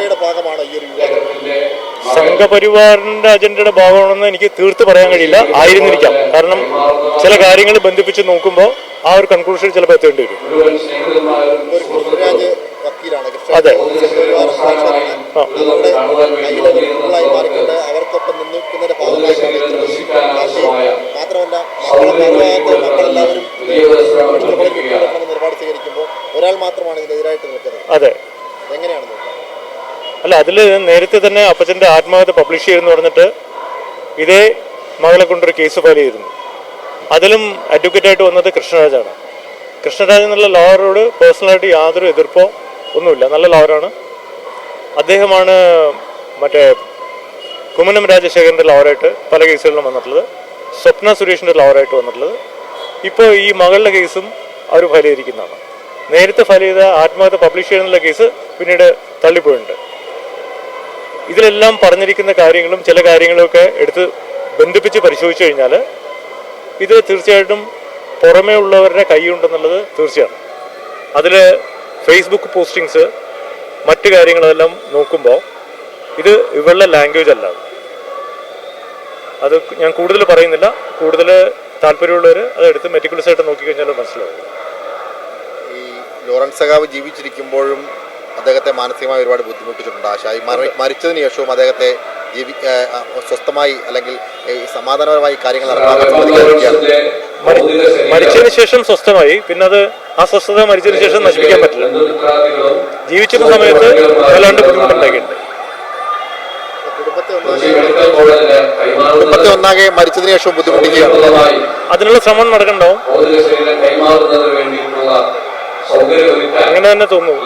അജണ്ടയുടെ ഭാഗമാണ് ഈ ഒരു വിവാദം? സംഘപരിവാറിന്റെ അജണ്ടയുടെ ഭാഗമാണെന്ന് എനിക്ക് തീർത്ത് പറയാൻ കഴിയില്ല. ആയിരുന്നിരിക്കാം. കാരണം ചില കാര്യങ്ങൾ ബന്ധിപ്പിച്ച് നോക്കുമ്പോൾ ആ ഒരു കൺക്ലൂഷൻ ചിലപ്പോൾ എത്തേണ്ടി വരും. കൃഷ്ണരാജ് വക്കീലാണ്. അതെ, മാറിക്കൊണ്ട് അവർക്കൊപ്പം നിൽക്കുന്നതിന്റെ ഭാഗമായിട്ടാണ് മാത്രമല്ല മക്കളെല്ലാവരും നിലപാട് സ്വീകരിക്കുമ്പോൾ ഒരാൾ മാത്രമാണ് ഇതിനെതിരായിട്ട് നിൽക്കുന്നത്. അതെ, എങ്ങനെയാണ് നോക്കുന്നത്? അല്ല, അതിൽ നേരത്തെ തന്നെ അപ്പച്ചൻ്റെ ആത്മഹത്യ പബ്ലിഷ് ചെയ്തെന്ന് പറഞ്ഞിട്ട് ഇതേ മകളെ കൊണ്ടൊരു കേസ് ഫയൽ ചെയ്തിരുന്നു. അതിലും അഡ്വക്കേറ്റായിട്ട് വന്നത് കൃഷ്ണരാജാണ്. കൃഷ്ണരാജ് എന്നുള്ള ലോയറോട് പേഴ്സണലായിട്ട് യാതൊരു എതിർപ്പോ ഒന്നുമില്ല. നല്ല ലോയറാണ്. അദ്ദേഹമാണ് മറ്റേ കുമ്മനം രാജശേഖരൻ്റെ ലോയറായിട്ട് പല കേസുകളിലും വന്നിട്ടുള്ളത്. സ്വപ്ന സുരേഷിൻ്റെ ലോയറായിട്ട് വന്നിട്ടുള്ളത്. ഇപ്പോൾ ഈ മകളുടെ കേസും അവർ ഫയൽ ചെയ്തിരിക്കുന്നതാണ്. നേരത്തെ ഫയൽ ചെയ്ത ആത്മഹത്യ പബ്ലിഷ് ചെയ്യുന്നുള്ള കേസ് പിന്നീട് തള്ളിപ്പോയിട്ടുണ്ട്. ഇതിലെല്ലാം പറഞ്ഞിരിക്കുന്ന കാര്യങ്ങളും ചില കാര്യങ്ങളൊക്കെ എടുത്ത് ബന്ധിപ്പിച്ച് പരിശോധിച്ചു കഴിഞ്ഞാൽ ഇത് തീർച്ചയായിട്ടും പുറമേ ഉള്ളവരുടെ കൈയുണ്ടെന്നുള്ളത് തീർച്ചയാണ്. അതിൽ ഫേസ്ബുക്ക് പോസ്റ്റിങ്സ് മറ്റു കാര്യങ്ങളെല്ലാം നോക്കുമ്പോൾ ഇത് ഇവളുടെ ലാംഗ്വേജ് അല്ല. അത് ഞാൻ കൂടുതൽ പറയുന്നില്ല. കൂടുതൽ താല്പര്യമുള്ളവർ അത് എടുത്ത് മെറ്റിക്കുലസ് ആയിട്ട് നോക്കിക്കഴിഞ്ഞാൽ മനസ്സിലാവും. ഈ ലോറൻസ് സഖാവ് ജീവിച്ചിരിക്കുമ്പോഴും അദ്ദേഹത്തെ മാനസികമായി ഒരുപാട് ബുദ്ധിമുട്ടിച്ചിട്ടുണ്ട്. ആശായി മരിച്ചതിന് ശേഷവും അദ്ദേഹത്തെ സ്വസ്ഥമായി അല്ലെങ്കിൽ സമാധാനപരമായി കാര്യങ്ങൾ മരിച്ചതിന് ശേഷം സ്വസ്ഥമായി. പിന്നെ അത് ആ സ്വസ്ഥത മരിച്ചതിന് ശേഷം നശിപ്പിക്കാൻ പറ്റില്ല. ജീവിച്ചിരുന്ന സമയത്ത് വല്ലാണ്ട് ബുദ്ധിമുട്ടുണ്ടാക്കിയിട്ടുണ്ട്. കുടുംബത്തെ ഒന്നാകെ മരിച്ചതിന് ശേഷം ബുദ്ധിമുട്ടിക്കുകയാണ്. അതിനുള്ള ശ്രമം നടക്കണ്ടാവും. അങ്ങനെ തന്നെ തോന്നുന്നു.